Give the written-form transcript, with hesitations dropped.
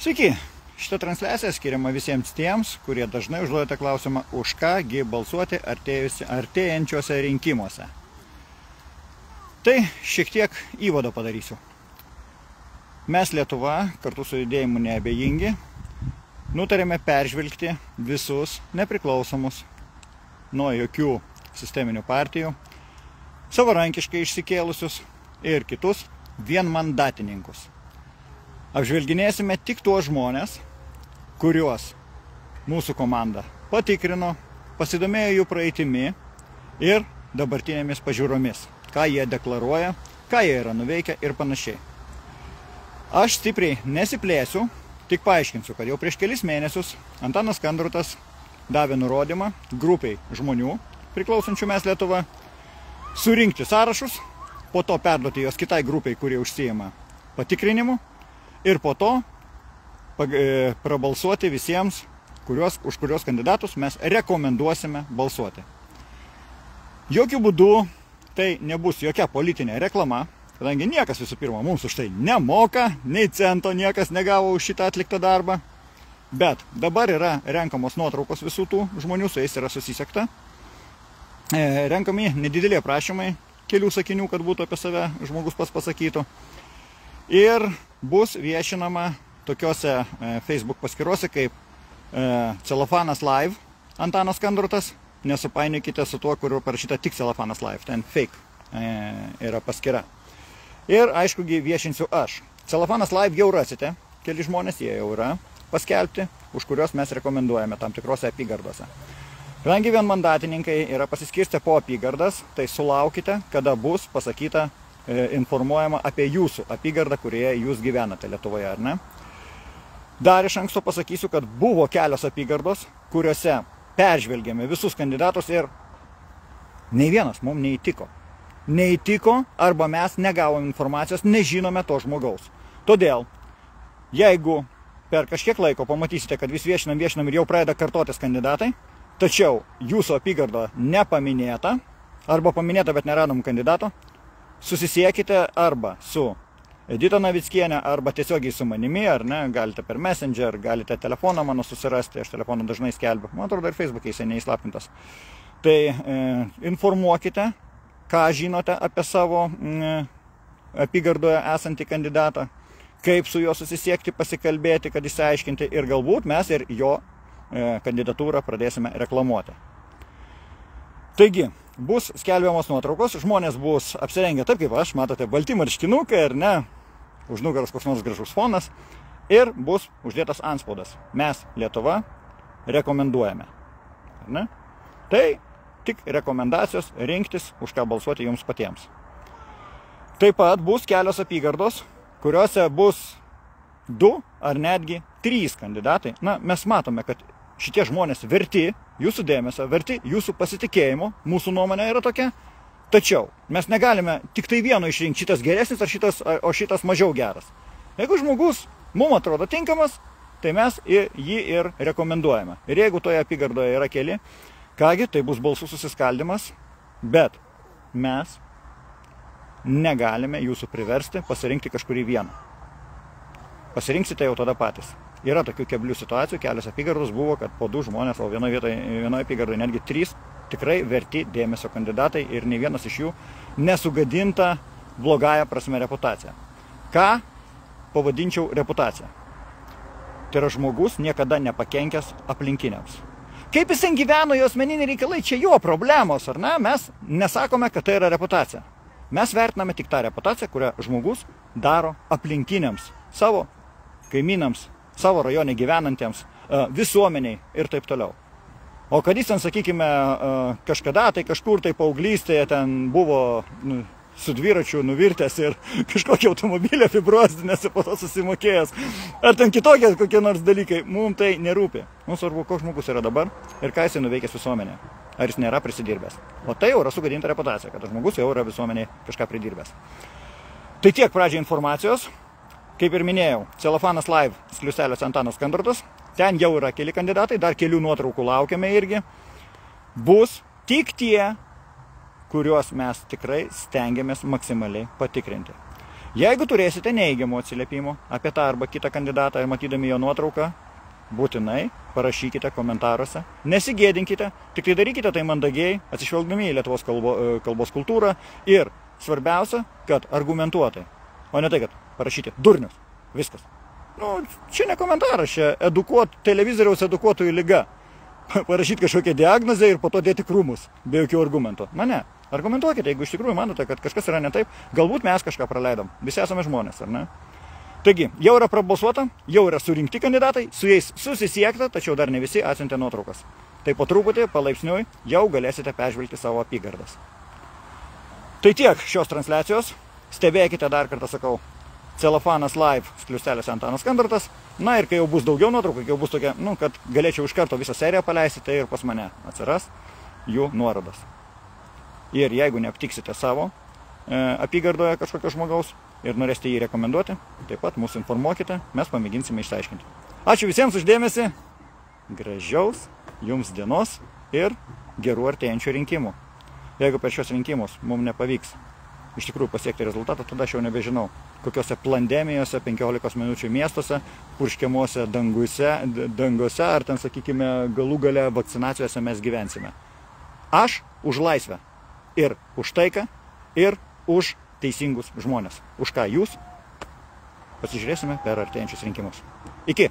Sveiki, šitą transliaciją skiriama visiems tiems, kurie dažnai užduodate klausimą, už kągi balsuoti artėjančiuose rinkimuose. Tai šiek tiek įvado padarysiu. Mes Lietuva, kartu su judėjimu Neabejingi, nutarėme peržvelgti visus nepriklausomus nuo jokių sisteminių partijų, savarankiškai išsikėlusius ir kitus vienmandatininkus. Apžvelginėsime tik tuos žmonės, kuriuos mūsų komanda patikrino, pasidomėjo jų praeitimi ir dabartinėmis pažiūromis, ką jie deklaruoja, ką jie yra nuveikę ir panašiai. Aš stipriai nesiplėsiu, tik paaiškinsiu, kad jau prieš kelis mėnesius Antanas Kandrotas davė nurodymą grupiai žmonių, priklausančių Mes Lietuva, surinkti sąrašus, po to perduoti juos kitai grupiai, kurie užsiima patikrinimu, ir po to prabalsuoti visiems, už kurios kandidatus mes rekomenduosime balsuoti. Jokių būdų tai nebus jokia politinė reklama, kadangi niekas visų pirma mums už tai nemoka, nei cento niekas negavo už šitą atliktą darbą. Bet dabar yra renkamos nuotraukos visų tų žmonių, su jais yra susisiekta. Renkami nedideliai prašymai, kelių sakinių, kad būtų apie save žmogus pats pasakytų. Ir bus viešinama tokiuose Facebook paskyrose kaip Celofanas Live Antanas Kandrotas. Nesupainiokite su tuo, kur parašyta tik Celofanas Live, ten fake yra paskyra. Ir aišku, viešinsiu aš. Celofanas Live jau rasite, keli žmonės jie jau yra paskelbti, už kuriuos mes rekomenduojame tam tikrose apygardose. Kadangi vienmandatininkai yra pasiskirstę po apygardas, tai sulaukite, kada bus pasakyta, informuojama apie jūsų apygardą, kurioje jūs gyvenate Lietuvoje, ar ne? Dar iš anksto pasakysiu, kad buvo kelios apygardos, kuriuose peržvelgėme visus kandidatus ir nei vienas mums neįtiko. Neįtiko arba mes negavom informacijos, nežinome to žmogaus. Todėl, jeigu per kažkiek laiko pamatysite, kad vis viešinam ir jau pradeda kartotis kandidatai, tačiau jūsų apygardo nepaminėta, arba paminėta, bet neradom kandidato, susisiekite arba su Edita Navickienė, arba tiesiogiai su manimi, ar ne, galite per Messenger, galite telefoną mano susirasti, aš telefoną dažnai skelbiu, man atrodo ir Facebook'e jisai neįslapintas. Tai informuokite, ką žinote apie savo apygardoje esantį kandidatą, kaip su juo susisiekti, pasikalbėti, kad išsiaiškinti ir galbūt mes ir jo kandidatūrą pradėsime reklamuoti. Taigi, bus skelbiamos nuotraukos, žmonės bus apsirengę taip kaip aš, matote, balti marškinukai ar ne, už nugaros koks nors gražus fonas ir bus uždėtas antspaudas. Mes, Lietuva, rekomenduojame. Ar ne? Tai tik rekomendacijos rinktis, už ką balsuoti jums patiems. Taip pat bus kelios apygardos, kuriuose bus 2 ar netgi 3 kandidatai. Na, mes matome, kad šitie žmonės verti jūsų dėmesio, verti jūsų pasitikėjimo, mūsų nuomonė yra tokia. Tačiau mes negalime tik tai vieno išrinkti, šitas geresnis o šitas mažiau geras. Jeigu žmogus mums atrodo tinkamas, tai mes jį ir rekomenduojame. Ir jeigu toje apygardoje yra keli, kągi, tai bus balsų susiskaldimas, bet mes negalime jūsų priversti pasirinkti kažkurį vieną. Pasirinksite jau tada patys. Yra tokių keblių situacijų, kelios apygardos buvo, kad po 2 žmonės, o vienoje apygardoje netgi 3 tikrai verti dėmesio kandidatai ir nei vienas iš jų nesugadinta blogąją prasme reputacija. Ką pavadinčiau reputacija? Tai yra žmogus niekada nepakenkęs aplinkiniams. Kaip jis gyveno, jo asmeniniai reikalai, čia jo problemos, ar ne? Mes nesakome, kad tai yra reputacija. Mes vertiname tik tą reputaciją, kurią žmogus daro aplinkiniams, savo kaimynams, savo rajone gyvenantiems, visuomeniai ir taip toliau. O kad jis ten, sakykime, kažkada, tai kažkur tai paauglystėje ten buvo su dviračiu nuvirtęs ir kažkokį automobilį apibrosdinęs ir po to susimokėjęs, ar ten kitokie kokie nors dalykai, mums tai nerūpi. Mums svarbu, koks žmogus yra dabar ir ką jis nuveikęs visuomenėje. Ar jis nėra prisidirbęs. O tai jau yra sugadinta reputacija, kad žmogus jau yra visuomeniai kažką pridirbęs. Tai tiek pradžiai informacijos. Kaip ir minėjau, Celofanas Live skliuseliuose Antanas Kandrotas. Ten jau yra keli kandidatai, dar kelių nuotraukų laukiame irgi. Bus tik tie, kuriuos mes tikrai stengiamės maksimaliai patikrinti. Jeigu turėsite neigiamų atsiliepimų apie tą arba kitą kandidatą ir matydami jo nuotrauką, būtinai parašykite komentaruose, nesigėdinkite, tik tai darykite tai mandagiai, atsižvelgdami į Lietuvos kalbos kultūrą ir svarbiausia, kad argumentuotai, o ne tai, kad parašyti durnius, viskas. Nu, čia ne komentaras, čia televizoriaus edukuotojų liga. Parašyti kažkokią diagnozę ir po to dėti krūmus, be jokių argumentų. Na ne, argumentuokite, jeigu iš tikrųjų manote, kad kažkas yra ne taip, galbūt mes kažką praleidom, visi esame žmonės, ar ne? Taigi, jau yra prabalsuota, jau yra surinkti kandidatai, su jais susisiekta, tačiau dar ne visi atsiuntė nuotraukas. Tai po truputį, palaipsniui, jau galėsite peržvelgti savo apygardas. Tai tiek šios transliacijos. Stebėkite dar kartą, sakau, Celofanas Live skliustelėse Antanas Kandratas. Na ir kai jau bus daugiau nuotraukų, kai jau bus tokia, kad galėčiau iš karto visą seriją paleisti, tai ir pas mane atsiras jų nuorodas. Ir jeigu neaptiksite savo apygardoje kažkokio žmogaus ir norėsite jį rekomenduoti, taip pat mūsų informuokite, mes pamėginsime išsiaiškinti. Ačiū visiems už dėmesį, gražiaus jums dienos ir gerų artėjančių rinkimų. Jeigu per šios rinkimus mums nepavyks iš tikrųjų pasiekti rezultatą, tada aš jau nebežinau, kokiose plandemijose, 15 minučių miestuose, purškiamuose danguose, ar ten, sakykime, galų gale vakcinacijose mes gyvensime. Aš už laisvę ir už taiką ir už teisingus žmonės. Už ką jūs? Pasižiūrėsime per artėjančius rinkimus. Iki!